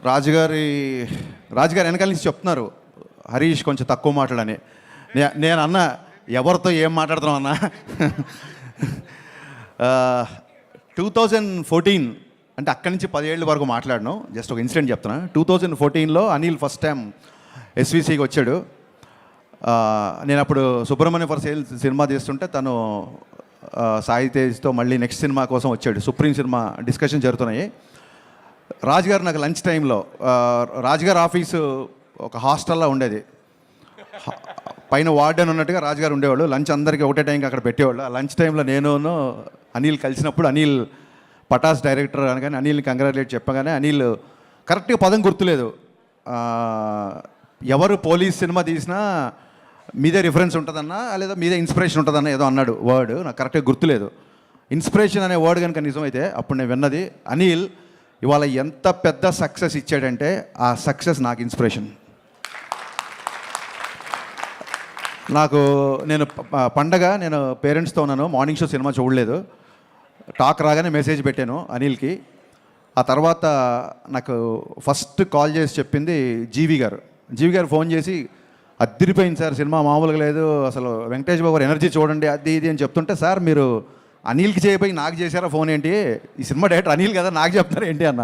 రాజుగారి రాజుగారు వెనకాల నుంచి చెప్తున్నారు హరీష్ కొంచెం తక్కువ మాట్లాడని. నేను అన్న ఎవరితో ఏం మాట్లాడుతున్నాం అన్న. 2014 అంటే అక్కడి నుంచి 10 ఏళ్ళ వరకు మాట్లాడను. జస్ట్ ఒక ఇన్సిడెంట్ చెప్తున్నా. 2014లో అనిల్ ఫస్ట్ టైం ఎస్విసికి వచ్చాడు. నేను అప్పుడు సుబ్రహ్మణ్య ఫర్ సేల్ సినిమా తీస్తుంటే తను సాయి తేజ్తో మళ్ళీ నెక్స్ట్ సినిమా కోసం వచ్చాడు. సుప్రీం సినిమా డిస్కషన్ జరుగుతున్నాయి. రాజుగారు నాకు లంచ్ టైంలో, రాజుగారు ఆఫీసు ఒక హాస్టల్లో ఉండేది, పైన వార్డెన్ ఉన్నట్టుగా రాజుగారు ఉండేవాళ్ళు. లంచ్ అందరికీ ఒకటే టైంకి అక్కడ పెట్టేవాళ్ళు. ఆ లంచ్ టైంలో నేను అనిల్ కలిసినప్పుడు అనిల్ పటాస్ డైరెక్టర్ అనగానే అనిల్ని కంగ్రాచులేట్ చెప్పగానే అనిల్ కరెక్ట్గా పదం గుర్తులేదు, ఎవరు పోలీస్ సినిమా తీసినా మీదే రిఫరెన్స్ ఉంటుందన్నా లేదా మీదే ఇన్స్పిరేషన్ ఉంటుందన్న ఏదో అన్నాడు వర్డ్, నాకు కరెక్ట్గా గుర్తులేదు. ఇన్స్పిరేషన్ అనే వర్డ్ కనుక నిజమైతే అప్పుడు నేను విన్నది అనిల్ ఇవాళ ఎంత పెద్ద సక్సెస్ ఇచ్చాడంటే ఆ సక్సెస్ నాకు ఇన్స్పిరేషన్. నేను పండగ నేను పేరెంట్స్తో ఉన్నాను, మార్నింగ్ షో సినిమా చూడలేదు. టాక్ రాగానే మెసేజ్ పెట్టాను అనిల్కి. ఆ తర్వాత నాకు ఫస్ట్ కాల్ చేసి చెప్పింది జీవి గారు ఫోన్ చేసి అద్దరిపోయింది సార్ సినిమా మామూలుగా లేదు, అసలు వెంకటేష్ బాబు ఎనర్జీ చూడండి అది ఇది అని చెప్తుంటే, సార్ మీరు అనిల్కి చేయబోయి నాకు చేశారా ఫోన్ ఏంటి, ఈ సినిమా డైరెక్టర్ అనిల్ కదా నాకు చెప్తారు ఏంటి అన్న.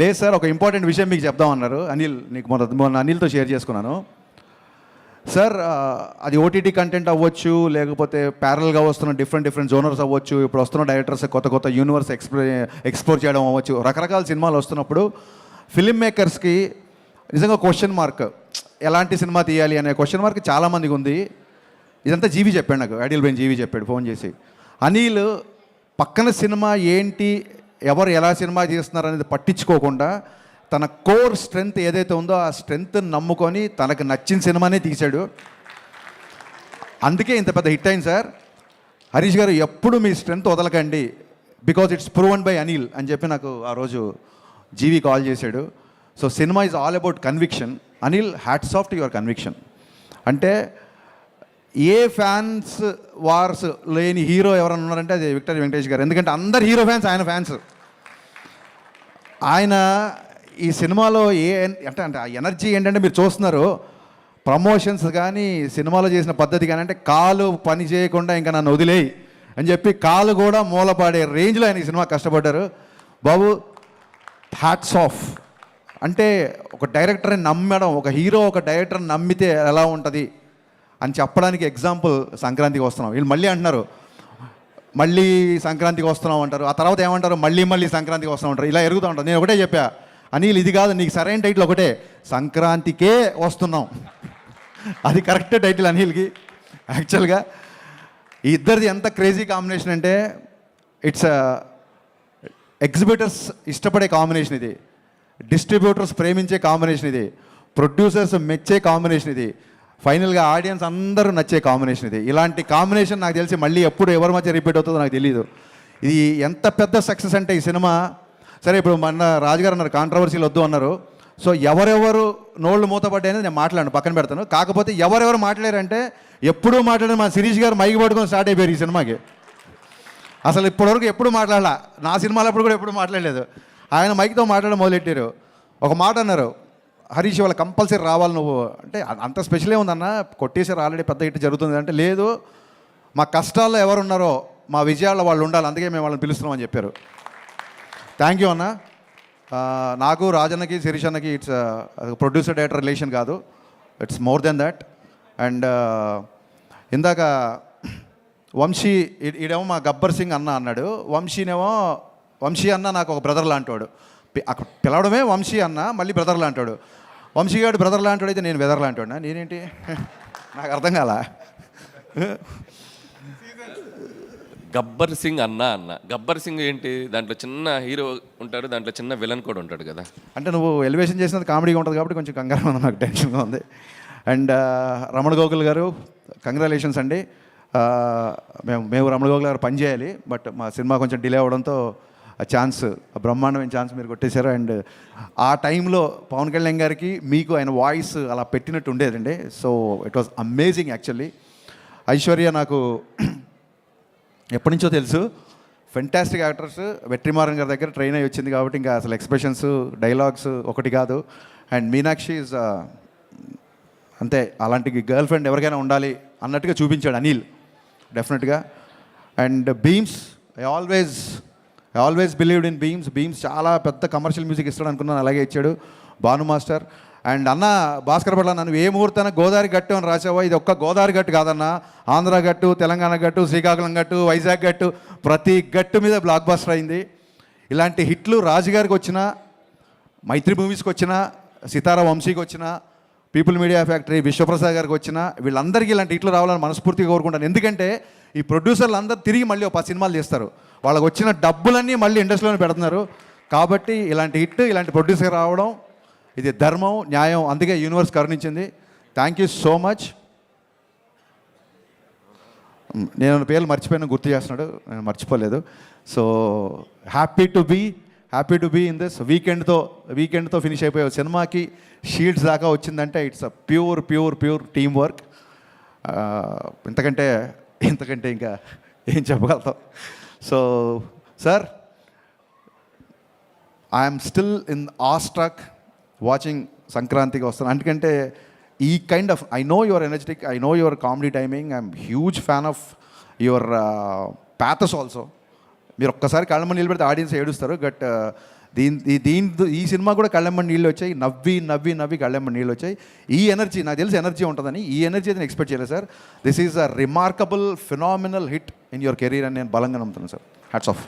లేదు సార్ ఒక ఇంపార్టెంట్ విషయం మీకు చెప్దామన్నారు అనిల్, నీకు మొన్న అనిల్తో షేర్ చేసుకున్నాను సార్. అది ఓటీటీ కంటెంట్ అవ్వచ్చు, లేకపోతే ప్యారల్గా వస్తున్న డిఫరెంట్ జోనర్స్ అవ్వచ్చు, ఇప్పుడు వస్తున్న డైరెక్టర్స్ కొత్త యూనివర్స్ ఎక్స్ప్లోర్ చేయడం అవ్వచ్చు, రకరకాల సినిమాలు వస్తున్నప్పుడు ఫిల్మ్ మేకర్స్కి నిజంగా క్వశ్చన్ మార్క్, ఎలాంటి సినిమా తీయాలి అనే క్వశ్చన్ మార్క్ చాలామందికి ఉంది. ఇదంతా జీవి చెప్పాడు నాకు, ఐడియల్ బ్రెయిన్ జీవి చెప్పాడు ఫోన్ చేసి. అనిల్ పక్కన సినిమా ఏంటి, ఎవరు ఎలా సినిమా చేస్తున్నారు అనేది పట్టించుకోకుండా తన కోర్ స్ట్రెంగ్త్ ఏదైతే ఉందో ఆ స్ట్రెంగ్త్ నమ్ముకొని తనకు నచ్చిన సినిమానే తీశాడు. అందుకే ఇంత పెద్ద హిట్ అయింది సార్. హరీష్ గారు ఎప్పుడు మీ స్ట్రెంగ్త్ వదలకండి, because it's proven by Anil అని చెప్పి నాకు ఆ రోజు జీవి కాల్ చేశాడు. So cinema is all about conviction. Anil, hats off to your conviction. అంటే ఏ ఫ్యాన్స్ వార్స్ లేని హీరో ఎవరన్నా ఉన్నారంటే అది విక్టరీ వెంకటేష్ గారు. ఎందుకంటే అందరు హీరో ఫ్యాన్స్ ఆయన ఫ్యాన్స్. ఆయన ఈ సినిమాలో అంటే ఆ ఎనర్జీ ఏంటంటే మీరు చూస్తున్నారు, ప్రమోషన్స్ కానీ సినిమాలో చేసిన పద్ధతి కానీ, అంటే కాలు పని చేయకుండా ఇంకా నన్ను వదిలేయి అని చెప్పి కాలు కూడా మూలపాడే రేంజ్లో ఆయన ఈ సినిమా కష్టపడ్డారు. బాబు హ్యాట్స్ ఆఫ్. అంటే ఒక డైరెక్టర్ని నమ్మడం, ఒక హీరో ఒక డైరెక్టర్ని నమ్మితే ఎలా ఉంటుంది అని చెప్పడానికి ఎగ్జాంపుల్ సంక్రాంతికి వస్తున్నాం. వీళ్ళు మళ్ళీ అంటున్నారు మళ్ళీ సంక్రాంతికి వస్తున్నాం అంటారు, ఆ తర్వాత ఏమంటారు మళ్ళీ సంక్రాంతికి వస్తున్నాం అంటారు, ఇలా ఎరుగుతూ ఉంటారు. నేను ఒకటే చెప్పా అనిల్, ఇది కాదు నీకు సరైన టైటిల్ ఒకటే, సంక్రాంతికే వస్తున్నాం. అది కరెక్ట్ టైటిల్ అనిల్కి. యాక్చువల్గా ఈ ఇద్దరిది ఎంత క్రేజీ కాంబినేషన్ అంటే ఇట్స్ ఎగ్జిబిటర్స్ ఇష్టపడే కాంబినేషన్ ఇది, డిస్ట్రిబ్యూటర్స్ ప్రేమించే కాంబినేషన్ ఇది, ప్రొడ్యూసర్స్ మెచ్చే కాంబినేషన్ ఇది, ఫైనల్గా ఆడియన్స్ అందరూ నచ్చే కాంబినేషన్ ఇది. ఇలాంటి కాంబినేషన్ నాకు తెలిసి మళ్ళీ ఎప్పుడు ఎవరి మధ్య రిపీట్ అవుతుందో నాకు తెలియదు. ఇది ఎంత పెద్ద సక్సెస్ అంటే ఈ సినిమా. సరే ఇప్పుడు మన రాజుగారు అన్నారు కాంట్రవర్సీలు వద్దు అన్నారు. సో ఎవరెవరు నోళ్ళు మూతపడ్డాయి అనేది నేను మాట్లాడను, పక్కన పెడతాను. కాకపోతే ఎవరెవరు మాట్లాడారంటే ఎప్పుడూ మాట్లాడిన మా శిరీష్ గారు మైకి పట్టుకొని స్టార్ట్ అయిపోయారు ఈ సినిమాకి. అసలు ఇప్పటివరకు ఎప్పుడు మాట్లాడాల, నా సినిమాలప్పుడు కూడా ఎప్పుడు మాట్లాడలేదు. ఆయన మైక్తో మాట్లాడడం మొదలెట్టారు. ఒక మాట అన్నారు, హరీష్ వాళ్ళ కంపల్సరీ రావాలి నువ్వు అంటే, అంత స్పెషల్ ఏముందన్న, కొట్టేసారు ఆల్రెడీ పెద్ద హిట్ జరుగుతుంది అంటే, లేదు మా కష్టాల్లో ఎవరున్నారో మా విజయాల్లో వాళ్ళు ఉండాలి, అందుకే మేము వాళ్ళని పిలుస్తున్నాం అని చెప్పారు. థ్యాంక్ యూ అన్న. నాకు రాజన్నకి శిరీష్ అన్నకి ఇట్స్ ప్రొడ్యూసర్ డైరెక్టర్ రిలేషన్ కాదు, it's more than that. And ఇందాక వంశీ ఈడేమో మా గబ్బర్ సింగ్ అన్న అన్నాడు, వంశీ అన్న నాకు ఒక బ్రదర్ లాంటివాడు. అక్కడ పిలవడమే వంశీ అన్న, మళ్ళీ బ్రదర్ లాంటాడు. వంశీ గారు బ్రదర్ లాంటాడు అయితే నేను వెదర్ లాంటాడు. నేనేంటి నాకు అర్థం కాల. గబ్బర్ సింగ్ అన్న గబ్బర్ సింగ్ ఏంటి, దాంట్లో చిన్న హీరో ఉంటాడు, దాంట్లో చిన్న విలన్ కూడా ఉంటాడు కదా. అంటే నువ్వు ఎలివేషన్ చేసినది కామెడీగా ఉంటుంది కాబట్టి కొంచెం కంగారు ఉంది, నాకు టెన్షన్గా ఉంది. అండ్ రమణ గోకుల్ గారు కంగ్రాచులేషన్స్ అండి. మేము రమణ గోకుల్ గారు పనిచేయాలి, బట్ మా సినిమా కొంచెం డిలే అవ్వడంతో ఆ ఛాన్స్, బ్రహ్మాండమైన ఛాన్స్ మీరు కొట్టేశారు. అండ్ ఆ టైంలో పవన్ కళ్యాణ్ గారికి మీకు ఆయన వాయిస్ అలా పెట్టినట్టు ఉండేదండి. So it was amazing actually. Aishwarya నాకు ఎప్పటి నుంచో తెలుసు, ఫెంటాస్టిక్ యాక్టర్స్. వెట్రిమారన్ గారి దగ్గర ట్రైన్ అయ్యి వచ్చింది కాబట్టి ఇంకా అసలు ఎక్స్ప్రెషన్స్ డైలాగ్స్ ఒకటి కాదు. అండ్ మీనాక్షి ఈజ్ అంతే, అలాంటి గర్ల్ ఫ్రెండ్ ఎవరికైనా ఉండాలి అన్నట్టుగా చూపించాడు అనిల్ డెఫినెట్గా. And Bheems, I always believed in Bheems చాలా పెద్ద కమర్షియల్ మ్యూజిక్ ఇస్తాడు అనుకున్నాను, అలాగే ఇచ్చాడు. భాను మాస్టర్ అండ్ అన్న భాస్కర్ పట్ల నన్ను ఏ ముహూర్తాన గోదావరి గట్టు అని రాసావో, ఇది ఒక్క గోదావరి గట్టు కాదన్న, ఆంధ్ర గట్టు, తెలంగాణ గట్టు, శ్రీకాకుళం గట్టు, వైజాగ్ గట్టు, ప్రతి గట్టు మీద బ్లాక్ బస్టర్ అయింది. ఇలాంటి హిట్లు రాజుగారికి వచ్చిన, మైత్రి మూవీస్కి వచ్చిన, సితారా వంశీకి వచ్చిన, పీపుల్ మీడియా ఫ్యాక్టరీ విశ్వప్రసాద్ గారికి వచ్చిన, వీళ్ళందరికీ ఇలాంటి హిట్లు రావాలని మనస్ఫూర్తిగా కోరుకుంటాను. ఎందుకంటే ఈ ప్రొడ్యూసర్లు అందరూ తిరిగి మళ్ళీ ఒక 10 సినిమాలు తీస్తారు, వాళ్ళకి వచ్చిన డబ్బులన్నీ మళ్ళీ ఇండస్ట్రీలోనే పెడుతున్నారు. కాబట్టి ఇలాంటి హిట్, ఇలాంటి ప్రొడ్యూసర్ రావడం ఇది ధర్మం, న్యాయం. అందుకే యూనివర్స్ కరుణించింది. Thank you so much. నేను పేర్లు మర్చిపోయినా గుర్తు చేస్తున్నాడు, నేను మర్చిపోలేదు. So happy to be in this. వీకెండ్తో ఫినిష్ అయిపోయే సినిమాకి షీల్డ్స్ దాకా వచ్చిందంటే it's a pure team work. ఇంతకంటే ఇంకా ఏం చెప్పగలుగుతాం. So sir, I'm still in awestruck watching సంక్రాంతికి వస్తాను. ఎందుకంటే ఈ kind of, I know your energetic, I know your comedy timing, I'm huge fan of your pathos also. మీరు ఒక్కసారి కళ్ళమ్మ నీళ్ళు పెడితే ఆడియన్స్ ఏడుస్తారు. బట్ ఈ సినిమా కూడా కళ్ళమ్మ నీళ్ళు వచ్చాయి, నవ్వి కళ్ళమ్మ నీళ్ళు వచ్చాయి. ఈ ఎనర్జీ నాకు తెలిసి ఎనర్జీ ఉంటుందని, ఈ ఎనర్జీ అయితే ఎక్స్పెక్ట్ చేయలేదు sir. This is a remarkable phenomenal hit in your career అని నేను బలంగా నమ్ముతున్నాను సార్. Hats off.